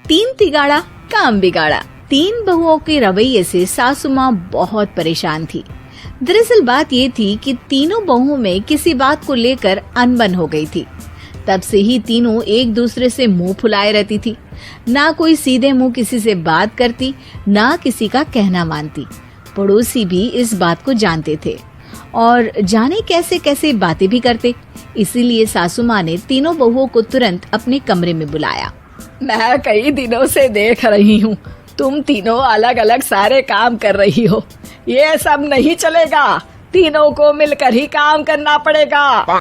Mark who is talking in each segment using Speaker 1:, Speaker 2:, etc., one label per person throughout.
Speaker 1: तीन तिगाड़ा काम बिगाड़ा। तीन बहुओं के रवैये से सासू माँ बहुत परेशान थी। दरअसल बात ये थी कि तीनों बहुओं में किसी बात को लेकर अनबन हो गई थी। तब से ही तीनों एक दूसरे से मुंह फुलाए रहती थी। ना कोई सीधे मुंह किसी से बात करती, ना किसी का कहना मानती। पड़ोसी भी इस बात को जानते थे और जाने कैसे कैसे बातें भी करते। इसीलिए सासू माँ ने तीनों बहुओं को तुरंत अपने कमरे में बुलाया।
Speaker 2: मैं कई दिनों से देख रही हूँ, तुम तीनों अलग अलग सारे काम कर रही हो। ये सब नहीं चलेगा, तीनों को मिलकर ही काम करना पड़ेगा।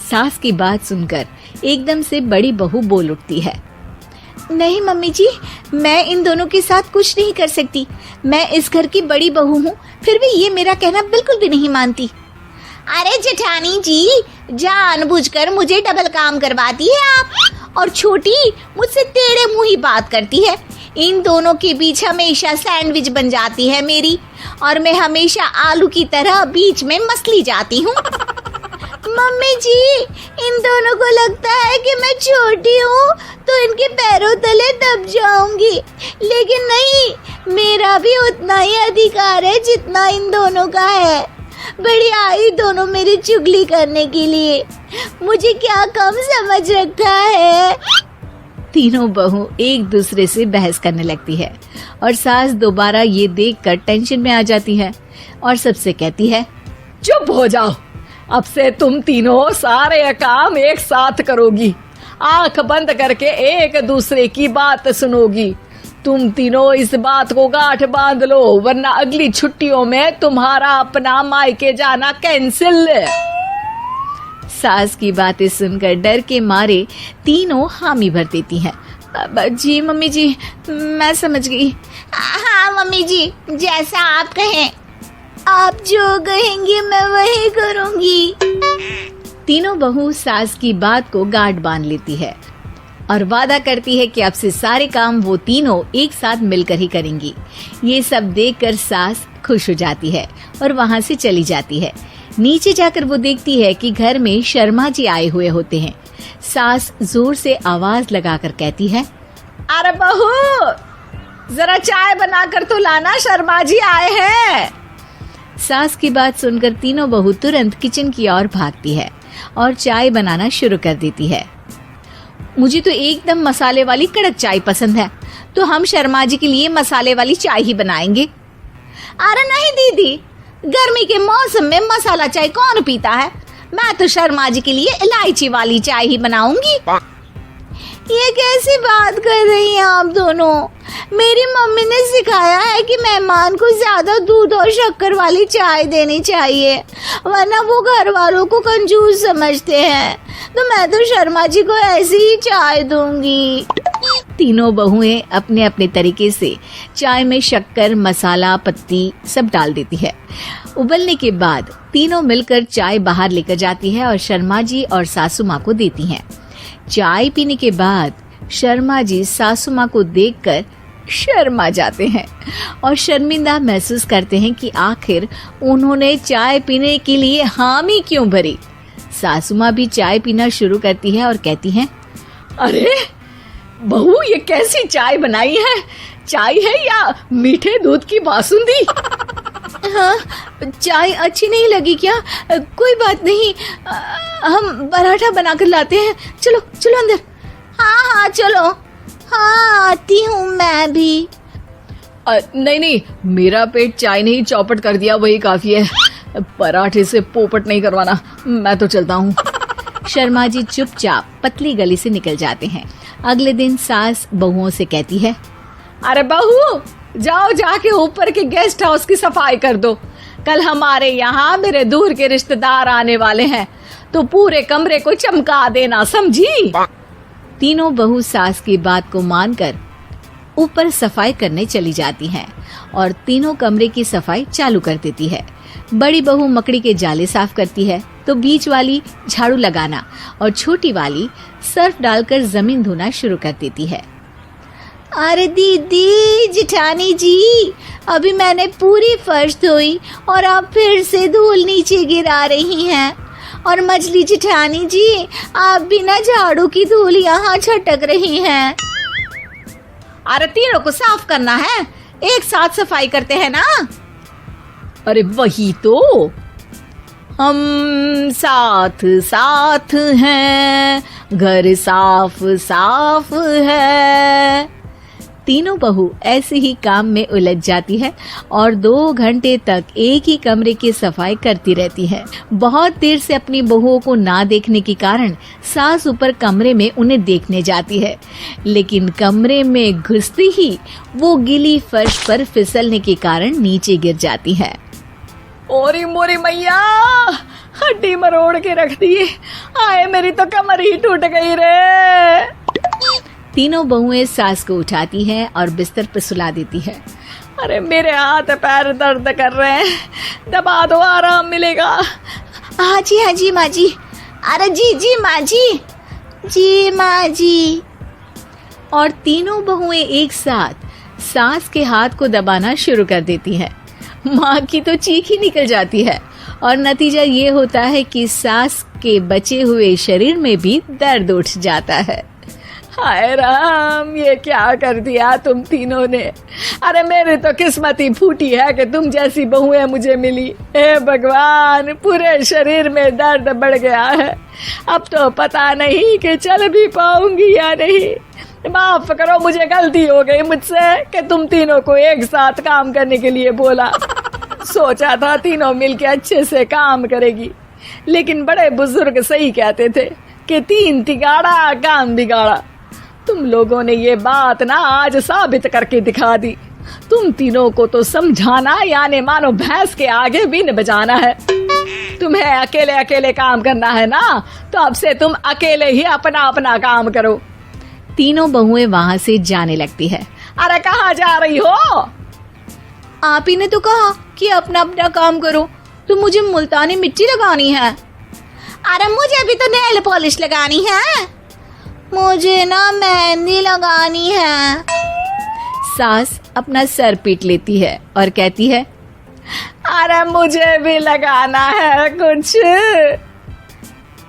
Speaker 1: सास की बात सुनकर एकदम से बड़ी बहू बोल उठती है। नहीं मम्मी जी, मैं इन दोनों के साथ कुछ नहीं कर सकती। मैं इस घर की बड़ी बहू हूँ, फिर भी ये मेरा कहना बिल्कुल भी नहीं मानती।
Speaker 3: अरे जेठानी जी, जानबूझकर मुझे डबल काम करवाती है आप, और छोटी मुझसे टेढ़े मुंह ही बात करती है। इन दोनों के बीच हमेशा सैंडविच बन जाती है मेरी, और मैं हमेशा आलू की तरह बीच में मसली जाती हूँ। मम्मी जी, इन दोनों को लगता है कि मैं छोटी हूँ तो इनके पैरों तले दब जाऊंगी, लेकिन नहीं, मेरा भी उतना ही अधिकार है जितना इन दोनों का है। बड़ी आई दोनों मेरी चुगली करने के लिए, मुझे क्या कम समझ रखा है।
Speaker 1: तीनों बहू एक दूसरे से बहस करने लगती है और सास दोबारा ये देखकर टेंशन में आ जाती है और सबसे कहती है,
Speaker 2: चुप हो जाओ, अब से तुम तीनों सारे काम एक साथ करोगी, आंख बंद करके एक दूसरे की बात सुनोगी। तुम तीनों इस बात को गांठ बांध लो, वरना अगली छुट्टियों में तुम्हारा अपना मायके जाना कैंसिल।
Speaker 1: सास की बातें सुनकर डर के मारे तीनों हामी भर देती हैं। जी मम्मी जी, मैं समझ गई।
Speaker 3: हाँ मम्मी जी, जैसा आप कहें, आप जो कहेंगी मैं वही करूंगी।
Speaker 1: तीनों बहू सास की बात को गांठ बांध लेती है और वादा करती है कि अब से सारे काम वो तीनों एक साथ मिलकर ही करेंगी। ये सब देखकर सास खुश हो जाती है और वहाँ से चली जाती है। नीचे जाकर वो देखती है कि घर में शर्मा जी आए हुए होते हैं। सास जोर से आवाज लगाकर कहती है,
Speaker 2: अरे बहू, जरा चाय बनाकर तो लाना, शर्मा जी आए हैं।
Speaker 1: सास की बात सुनकर तीनों बहू तुरंत किचन की ओर भागती है और चाय बनाना शुरू कर देती है। मुझे तो एकदम मसाले वाली कड़क चाय पसंद है, तो हम शर्मा जी के लिए मसाले वाली चाय ही बनाएंगे।
Speaker 3: अरे नहीं दीदी, गर्मी के मौसम में मसाला चाय कौन पीता है? मैं तो शर्मा जी के लिए इलायची वाली चाय ही बनाऊंगी। ये कैसी बात कर रही हैं आप दोनों? मेरी मम्मी ने सिखाया है कि मेहमान को ज्यादा दूध और शक्कर वाली चाय देनी चाहिए, वरना वो घर वालों को कंजूस समझते हैं। तो मैं तो शर्मा जी को ऐसी ही चाय दूंगी।
Speaker 1: तीनों बहुएं अपने अपने तरीके से चाय में शक्कर, मसाला, पत्ती सब डाल देती है। उबलने के बाद तीनों मिलकर चाय बाहर लेकर जाती है और शर्मा जी और सासू माँ को देती हैं। चाय पीने के बाद शर्मा जी सासू माँ को देखकर शर्मा जाते हैं और शर्मिंदा महसूस करते हैं कि आखिर उन्होंने चाय पीने के लिए हामी क्यों भरी। सासू माँ भी चाय पीना शुरू करती है और कहती हैं,
Speaker 2: अरे बहू, ये कैसी चाय बनाई है? चाय है या मीठे दूध की बासुंदी?
Speaker 1: हाँ, चाय अच्छी नहीं लगी क्या? कोई बात नहीं, हम पराठा बनाकर लाते हैं। चलो चलो अंदर।
Speaker 3: हाँ हाँ चलो, हाँ आती हूँ मैं भी।
Speaker 2: नहीं नहीं, मेरा पेट चाय ने ही चौपट कर दिया, वही काफी है। पराठे से पोपट नहीं करवाना, मैं तो चलता हूँ।
Speaker 1: शर्मा जी चुपचाप पतली गली से निकल जाते हैं। अगले दिन सास बहुओं से कहती है,
Speaker 2: अरे बहू, जाओ जाके ऊपर के गेस्ट हाउस की सफाई कर दो। कल हमारे यहाँ मेरे दूर के रिश्तेदार आने वाले हैं, तो पूरे कमरे को चमका देना, समझी?
Speaker 1: तीनों बहू सास की बात को मानकर ऊपर सफाई करने चली जाती हैं और तीनों कमरे की सफाई चालू कर देती है। बड़ी बहू मकड़ी के जाले साफ करती है, तो बीच वाली झाड़ू लगाना और छोटी वाली सर्फ डालकर जमीन धोना शुरू कर देती है।
Speaker 3: अरे दीदी, जेठानी जी, अभी मैंने पूरी फर्श धोई और आप फिर से धूल नीचे गिरा रही हैं। और मछली जेठानी जी, आप बिना झाड़ू की धूल यहाँ छटक रही हैं। अरे तीनों को साफ करना है, एक साथ सफाई करते हैं ना।
Speaker 2: अरे वही तो,
Speaker 1: हम साथ साथ हैं, घर साफ साफ है। तीनों बहू ऐसे ही काम में उलझ जाती है और 2 घंटे तक एक ही कमरे की सफाई करती रहती है। बहुत देर से अपनी बहुओं को ना देखने के कारण सास ऊपर कमरे में उन्हें देखने जाती है, लेकिन कमरे में घुसती ही वो गीली फर्श पर फिसलने के कारण नीचे गिर जाती है।
Speaker 2: ओरी मोरी मैया, हड्डी मरोड़ के रख दी। आए मेरी तो कमर ही टूट गई रे।
Speaker 1: तीनों बहुएं सास को उठाती हैं और बिस्तर पर सुला देती है।
Speaker 2: अरे मेरे हाथ पैर दर्द कर रहे हैं, दबा दो, आराम मिलेगा।
Speaker 3: हाँ जी माँ जी। अरे जी माँ जी, जी माँ जी।
Speaker 1: और तीनों बहुएं एक साथ सास के हाथ को दबाना शुरू कर देती हैं। माँ की तो चीख ही निकल जाती है और नतीजा ये होता है कि सास के बचे हुए शरीर में भी दर्द उठ जाता है।
Speaker 2: हाय राम, ये क्या कर दिया तुम तीनों ने। अरे मेरी तो किस्मत ही फूटी है कि तुम जैसी बहुएं मुझे मिली। हे भगवान, पूरे शरीर में दर्द बढ़ गया है। अब तो पता नहीं कि चल भी पाऊंगी या नहीं। माफ करो, मुझे गलती हो गई मुझसे कि तुम तीनों को एक साथ काम करने के लिए बोला। सोचा था तीनों मिलके अच्छे से काम करेगी, लेकिन बड़े बुजुर्ग सही कहते थे कि 3 तिगाड़ा काम बिगाड़ा। तुम लोगों ने ये बात ना आज साबित करके दिखा दी। तुम तीनों को तो समझाना यानी मानो भैंस के आगे बीन बजाना है। तुम्हें अकेले अकेले काम करना है ना, तो अब से तुम अकेले ही अपना अपना काम करो।
Speaker 1: तीनों बहुएं वहां से जाने लगती है।
Speaker 2: अरे कहाँ जा रही हो?
Speaker 3: आप ही ने तो कहा कि अपना अपना काम तो मुझे मुल्तानी मिट्टी लगानी है। अरे मुझे भी तो नेल पॉलिश लगानी है, मुझे ना मेहंदी लगानी है।
Speaker 1: सास अपना सर पीट लेती है और कहती है,
Speaker 2: अरे मुझे भी लगाना है कुछ।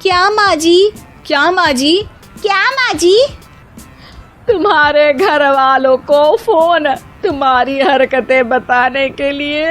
Speaker 3: क्या माँ जी? क्या माँ जी? क्या माँ जी?
Speaker 2: तुम्हारे घर वालों को फोन तुम्हारी हरकतें बताने के लिए।